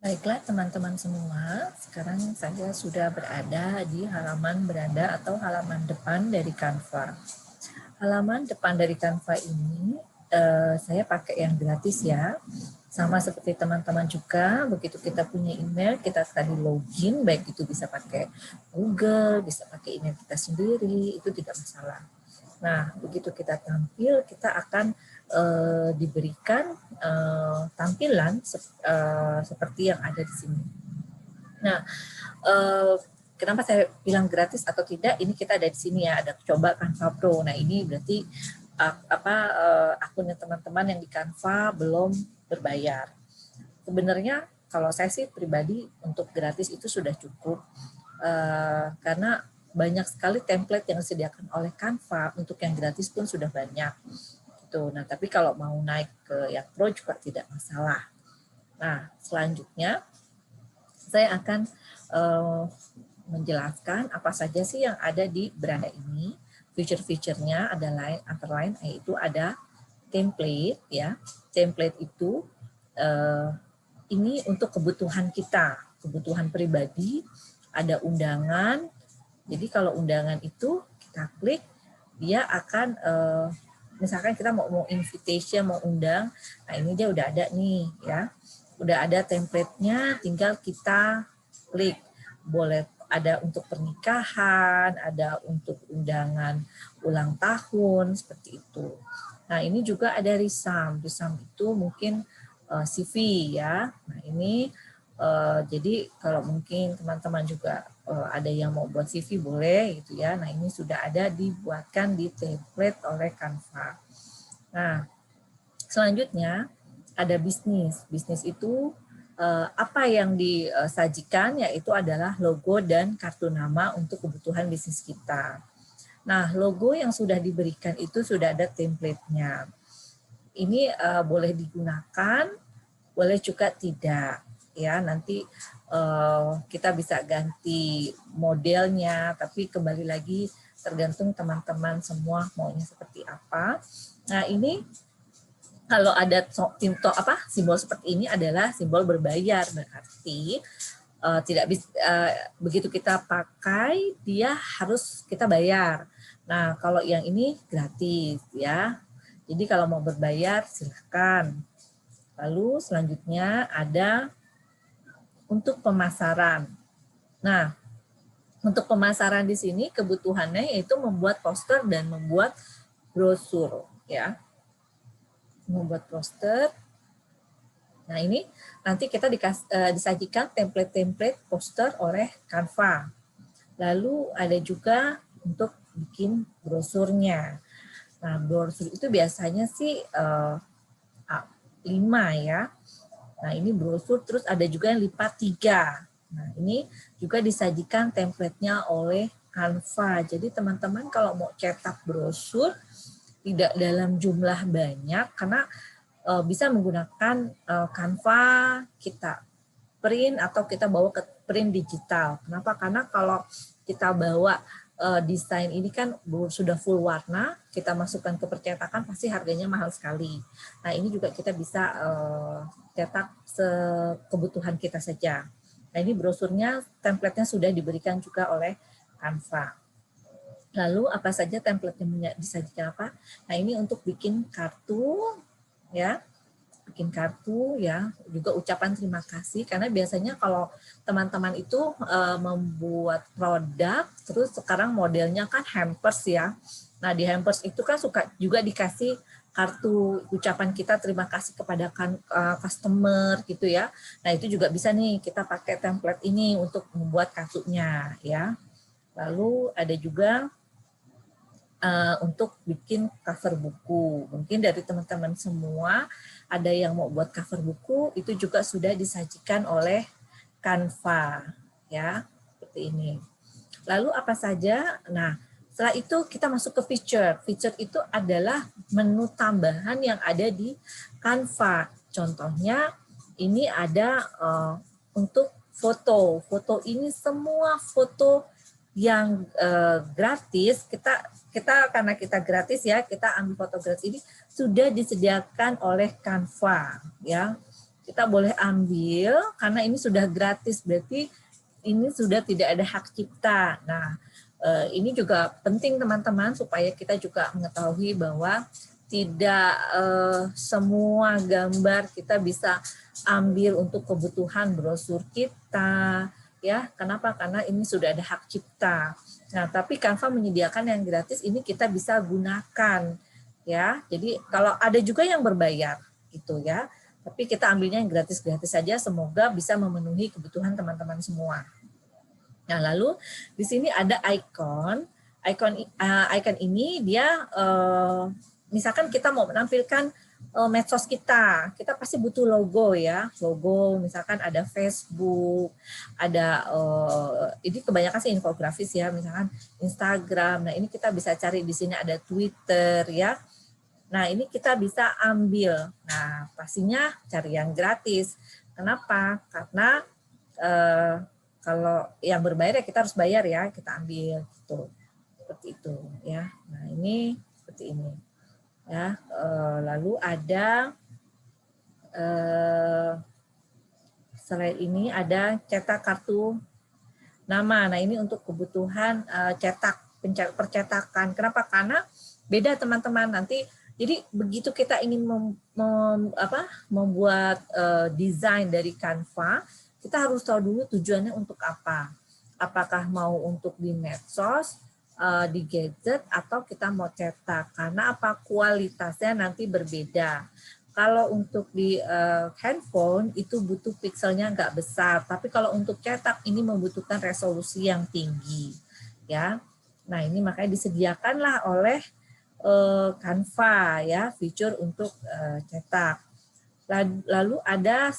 Baiklah teman-teman semua, sekarang saya sudah berada di halaman beranda atau halaman depan dari Canva. Halaman depan dari Canva ini saya pakai yang gratis ya. Sama seperti teman-teman juga, begitu kita punya email, kita tadi login, baik itu bisa pakai Google, bisa pakai email kita sendiri, itu tidak masalah. Nah, begitu kita tampil, kita akan diberikan tampilan seperti yang ada di sini. Nah, kenapa saya bilang gratis atau tidak? Ini kita ada di sini ya, ada coba Canva Pro. Nah, ini berarti akunnya teman-teman yang di Canva belum berbayar. Sebenarnya kalau saya sih pribadi untuk gratis itu sudah cukup karena banyak sekali template yang disediakan oleh Canva untuk yang gratis pun sudah banyak. Gitu. Nah, tapi kalau mau naik ke yang Pro juga tidak masalah. Nah, selanjutnya saya akan menjelaskan apa saja sih yang ada di beranda ini. Feature-featurenya ada antara lain yaitu ada template ya. Template itu ini untuk kebutuhan kita, kebutuhan pribadi, ada undangan. Jadi kalau undangan itu kita klik, dia akan misalkan kita mau invitation, mau undang, nah ini dia udah ada nih ya. Udah ada template-nya, tinggal kita klik. Boleh ada untuk pernikahan, ada untuk undangan ulang tahun, seperti itu. Nah ini juga ada risam. Risam itu mungkin CV ya. Nah ini jadi kalau mungkin teman-teman juga ada yang mau buat CV boleh gitu ya. Nah ini sudah ada dibuatkan di template oleh Canva. Nah selanjutnya ada bisnis. Bisnis itu apa yang disajikan yaitu adalah logo dan kartu nama untuk kebutuhan bisnis kita. Nah logo yang sudah diberikan itu sudah ada template-nya. Ini boleh digunakan, boleh juga tidak ya. Nanti kita bisa ganti modelnya, tapi kembali lagi tergantung teman-teman semua maunya seperti apa. Nah ini kalau ada simbol seperti ini adalah simbol berbayar, berarti tidak bisa begitu kita pakai dia harus kita bayar. Nah kalau yang ini gratis ya. Jadi kalau mau berbayar silahkan. Lalu selanjutnya ada untuk pemasaran. Nah, untuk pemasaran di sini kebutuhannya yaitu membuat poster dan membuat brosur ya. Membuat poster. Nah, ini nanti kita disajikan template-template poster oleh Canva. Lalu ada juga untuk bikin brosurnya. Nah, brosur itu biasanya sih 5 ya. Nah, ini brosur, terus ada juga yang lipat 3. Nah, ini juga disajikan template-nya oleh Canva. Jadi teman-teman kalau mau cetak brosur tidak dalam jumlah banyak karena bisa menggunakan Canva, kita print atau kita bawa ke print digital. Kenapa? Karena kalau kita bawa desain ini kan sudah full warna, kita masukkan ke percetakan pasti harganya mahal sekali. Nah ini juga kita bisa cetak kebutuhan kita saja. Nah ini brosurnya, template-nya sudah diberikan juga oleh Canva. Lalu apa saja template yang disajikan apa? Nah ini untuk bikin kartu ya, bikin kartu ya, juga ucapan terima kasih karena biasanya kalau teman-teman itu membuat produk terus sekarang modelnya kan hampers ya. Nah, di hampers itu kan suka juga dikasih kartu ucapan kita terima kasih kepada customer gitu ya. Nah, itu juga bisa nih kita pakai template ini untuk membuat kartunya ya. Lalu ada juga untuk bikin cover buku. Mungkin dari teman-teman semua ada yang mau buat cover buku, itu juga sudah disajikan oleh Canva ya, seperti ini. Lalu apa saja? Nah, setelah itu kita masuk ke feature. Feature itu adalah menu tambahan yang ada di Canva. Contohnya ini ada untuk foto. Foto ini semua foto yang gratis, kita karena kita gratis ya, kita ambil foto gratis ini sudah disediakan oleh Canva ya. kita boleh ambil karena ini sudah gratis, berarti ini sudah tidak ada hak cipta. Nah, ini juga penting teman-teman supaya kita juga mengetahui bahwa tidak semua gambar kita bisa ambil untuk kebutuhan brosur kita, ya. Kenapa? Karena ini sudah ada hak cipta. Nah, tapi Canva menyediakan yang gratis, ini kita bisa gunakan, ya. Jadi kalau ada juga yang berbayar, gitu ya. Tapi kita ambilnya yang gratis-gratis saja, semoga bisa memenuhi kebutuhan teman-teman semua. Nah, lalu di sini ada icon. Icon ini dia misalkan kita mau menampilkan medsos kita pasti butuh logo ya. Logo misalkan ada Facebook, ada ini kebanyakan sih infografis ya, misalkan Instagram. Nah, ini kita bisa cari di sini ada Twitter ya. Nah, ini kita bisa ambil. Nah, pastinya cari yang gratis. Kenapa? Karena kalau yang berbayar ya kita harus bayar ya, kita ambil gitu. Seperti itu ya. Nah, ini seperti ini. Ya, lalu ada selain ini ada cetak kartu nama. Nah, ini untuk kebutuhan percetakan. Kenapa? Karena beda teman-teman nanti. Jadi begitu kita ingin membuat desain dari Canva, kita harus tahu dulu tujuannya untuk apa. Apakah mau untuk di medsos, di gadget, atau kita mau cetak. Karena apa? Kualitasnya nanti berbeda. Kalau untuk di handphone itu butuh pixelnya nggak besar, tapi kalau untuk cetak ini membutuhkan resolusi yang tinggi, ya. Nah, ini makanya disediakanlah oleh Canva ya, fitur untuk cetak. Lalu ada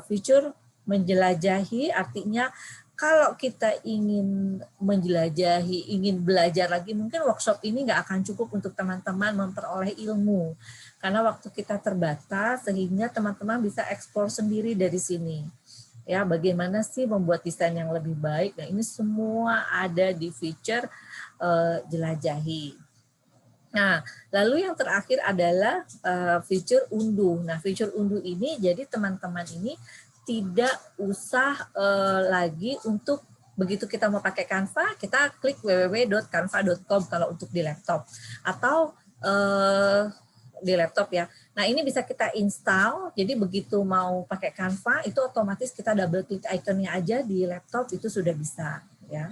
fitur menjelajahi, artinya kalau kita ingin menjelajahi, ingin belajar lagi, mungkin workshop ini nggak akan cukup untuk teman-teman memperoleh ilmu. Karena waktu kita terbatas, sehingga teman-teman bisa eksplor sendiri dari sini. Ya, bagaimana sih membuat desain yang lebih baik? Nah, ini semua ada di fitur jelajahi. Nah, lalu yang terakhir adalah fitur unduh. Nah, fitur unduh ini jadi teman-teman ini tidak usah lagi untuk begitu kita mau pakai Canva, kita klik www.canva.com kalau untuk di laptop atau di laptop ya. Nah, ini bisa kita install. Jadi begitu mau pakai Canva itu otomatis kita double klik ikonnya aja di laptop itu sudah bisa ya.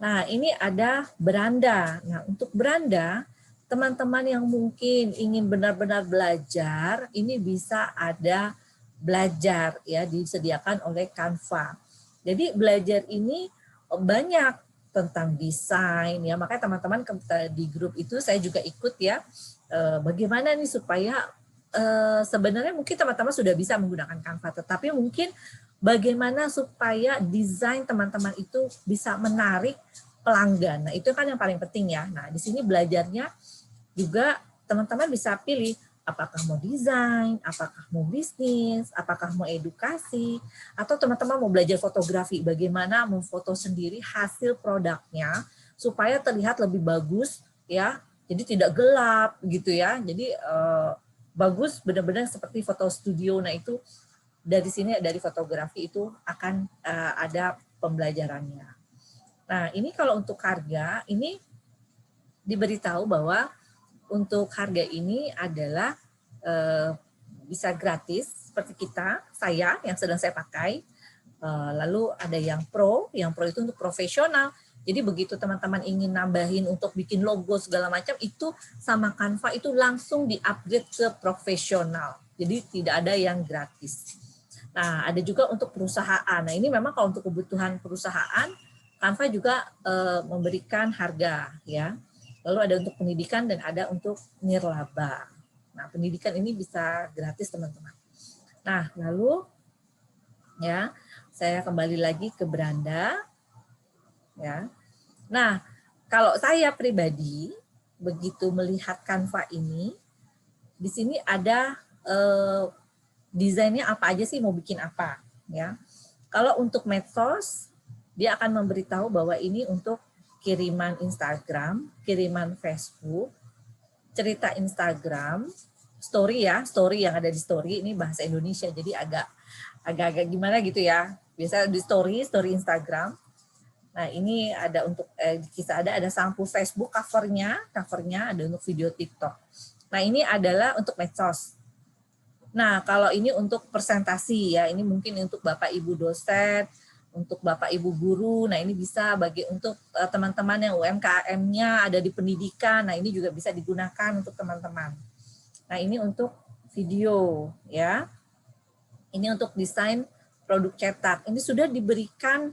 Nah, ini ada beranda. Nah, untuk beranda, teman-teman yang mungkin ingin benar-benar belajar, ini bisa ada belajar ya, disediakan oleh Canva. Jadi belajar ini banyak tentang desain ya, makanya teman-teman di grup itu saya juga ikut ya. Bagaimana nih supaya sebenarnya mungkin teman-teman sudah bisa menggunakan Canva, tetapi mungkin bagaimana supaya desain teman-teman itu bisa menarik pelanggan. Nah, itu kan yang paling penting ya. Nah, di sini belajarnya juga teman-teman bisa pilih apakah mau desain, apakah mau bisnis, apakah mau edukasi, atau teman-teman mau belajar fotografi, bagaimana memfoto sendiri hasil produknya supaya terlihat lebih bagus ya. Jadi tidak gelap gitu ya. Jadi bagus benar-benar seperti foto studio. Nah, itu dari sini dari fotografi itu akan ada pembelajarannya. Nah, ini kalau untuk harga ini diberitahu bahwa untuk harga ini adalah bisa gratis seperti saya yang sedang saya pakai. Lalu ada yang pro itu untuk profesional. Jadi begitu teman-teman ingin nambahin untuk bikin logo segala macam itu sama Canva itu langsung di-upgrade ke profesional. Jadi tidak ada yang gratis. Nah, ada juga untuk perusahaan. Nah, ini memang kalau untuk kebutuhan perusahaan, Canva juga memberikan harga, ya. Lalu ada untuk pendidikan dan ada untuk nirlaba. Nah, pendidikan ini bisa gratis, teman-teman. Nah, lalu ya, saya kembali lagi ke beranda, ya. Nah, kalau saya pribadi begitu melihat Canva ini, di sini ada desainnya apa aja sih, mau bikin apa ya. Kalau untuk medsos, dia akan memberitahu bahwa ini untuk kiriman Instagram, kiriman Facebook, cerita Instagram, story ya, story yang ada di story ini bahasa Indonesia, jadi agak gimana gitu ya. Biasa di story Instagram. Nah ini ada untuk kisah ada sampul Facebook covernya ada untuk video TikTok. Nah ini adalah untuk medsos. Nah kalau ini untuk presentasi ya, ini mungkin untuk Bapak Ibu dosen, untuk Bapak Ibu guru. Nah ini bisa bagi untuk teman-teman yang UMKM-nya ada di pendidikan. Nah ini juga bisa digunakan untuk teman-teman. Nah ini untuk video ya. Ini untuk desain produk cetak. Ini sudah diberikan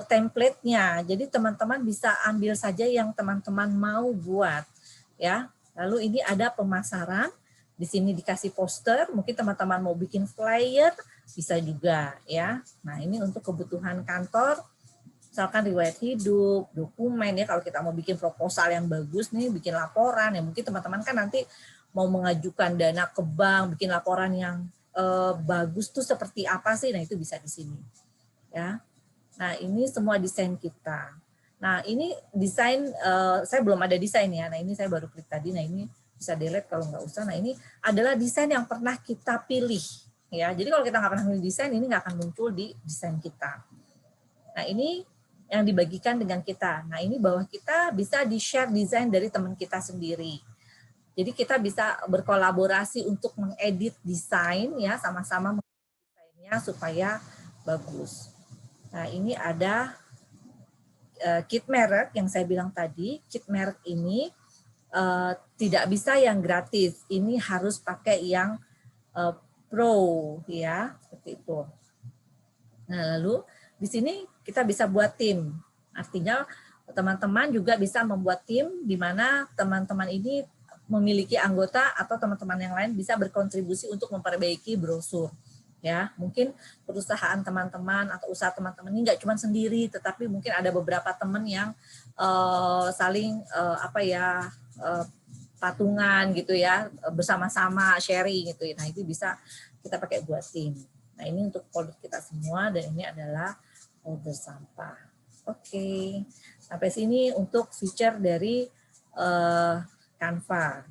template-nya. Jadi teman-teman bisa ambil saja yang teman-teman mau buat ya. Lalu ini ada pemasaran. Di sini dikasih poster, mungkin teman-teman mau bikin flyer bisa juga ya. Nah, ini untuk kebutuhan kantor, misalkan riwayat hidup, dokumen ya, kalau kita mau bikin proposal yang bagus nih, bikin laporan ya, mungkin teman-teman kan nanti mau mengajukan dana ke bank, bikin laporan yang bagus tuh seperti apa sih? Nah, itu bisa di sini. Ya. Nah, ini semua desain kita. Nah, ini desain saya belum ada desain ya. Nah, ini saya baru klik tadi. Nah, ini bisa delete kalau nggak usah. Nah, ini adalah desain yang pernah kita pilih ya. Jadi kalau kita nggak pernah pilih desain, ini nggak akan muncul di desain kita. Nah, ini yang dibagikan dengan kita. Nah, ini bahwa kita bisa di-share desain dari teman kita sendiri. Jadi kita bisa berkolaborasi untuk mengedit desain ya, sama-sama mengedit desainnya supaya bagus. Nah, ini ada kit merek yang saya bilang tadi. Kit merek ini tidak bisa yang gratis. Ini harus pakai yang pro ya, seperti itu. Nah, lalu di sini kita bisa buat tim. Artinya teman-teman juga bisa membuat tim di mana teman-teman ini memiliki anggota atau teman-teman yang lain bisa berkontribusi untuk memperbaiki brosur. Ya, mungkin perusahaan teman-teman atau usaha teman-teman ini nggak cuma sendiri, tetapi mungkin ada beberapa teman yang saling patungan gitu ya, bersama-sama sharing gitu. Nah, itu bisa kita pakai buat tim. Nah, ini untuk produk kita semua dan ini adalah folder sampah. Oke. Sampai sini untuk feature dari Canva.